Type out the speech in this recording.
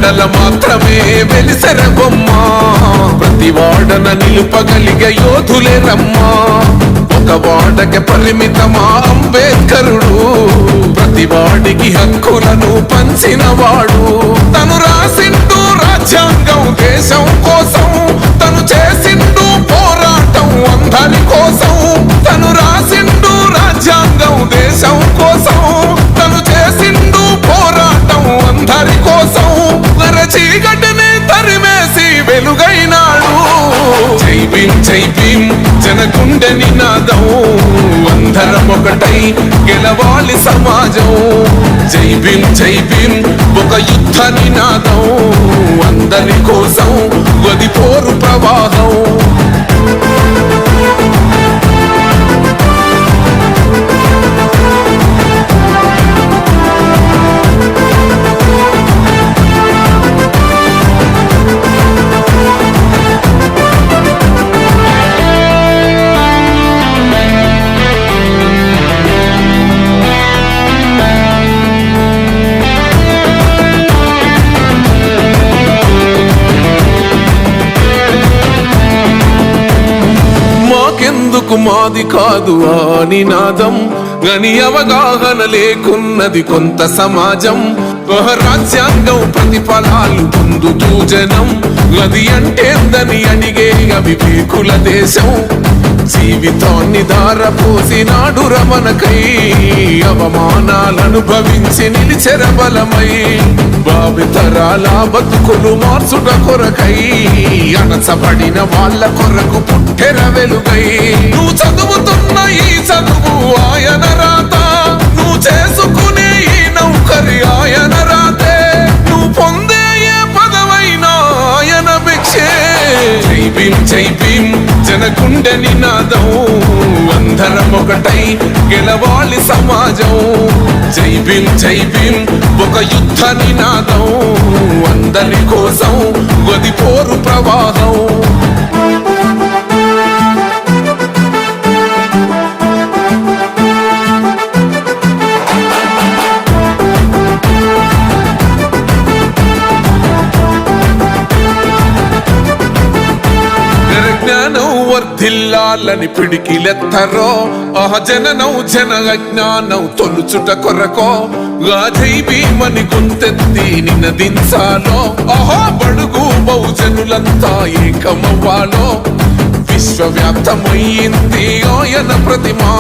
వాడల మాత్రమే వెలిసెర బొమ్మ ప్రతి వాడన నిలుపగలిగే యోధులే రమ్మా ఒక వాడకి పరిమితమా అంబేద్కరుడు ప్రతి వాడికి హక్కులను పంచిన వాడు తను రాసిండు రాజ్యాంగం దేశం కోసం తను చేసిండు పోరాటం అందరి కోసం తను రాసిండు రాజ్యాంగం దేశం కోసం తను చేసిండు పోరాటం అందరి కోసం చీకటిని తరిమేసి వెలుగైనాడు జై భీం జై భీం జనగుండె నినాదం అందరం ఒకటై గెలవాలి సమాజం జై భీం ఒక యుద్ధ నినాదం అందరి కోసం గది పోరు ప్రవాహం మాకెందుకు మాది కాదు ఆ నినాదం గని అవగాహన లేకున్నది కొంత సమాజం రాజ్యాంగం ప్రతిఫలాలు పొందుతూ జనం గది అంటేందని అడిగే అవివేకుల దేశం జీవితాన్ని దారపోసినాడు రమణకై అవమానాలను భవించి నిలిచెర బలమై భావితరాల బతుకులు మార్చుట కొరకై అణచబడిన వాళ్ళ కొరకు పుట్టెర వెలుగై నువ్వు చదువుతున్న ఈ చదువు ఆయన రాత నువ్వు చేసుకునే ఈ నౌకరి ఆయన రాతే నువ్వు పొందే ఏ పదవైనా ఆయన భిక్షే జై భీం జనగుండె నినాదం అందరం ఒకటై గెలవాలి సమాజం జై భీం ఒక యుద్ధ నినాదం అందరి కోసం గది పోరు ప్రవాహం జ్ఞానం వర్ధిల్లాలని పిడికిలెత్తరో జననం జన అజ్ఞానం తొలుచుట కొరకో జై భీమని గుంతెత్తి నినదించాలో బడుగు బహుజనులంతా ఏకమవ్వాలో విశ్వవ్యాప్తమయ్యింది ఆయన ప్రతిమా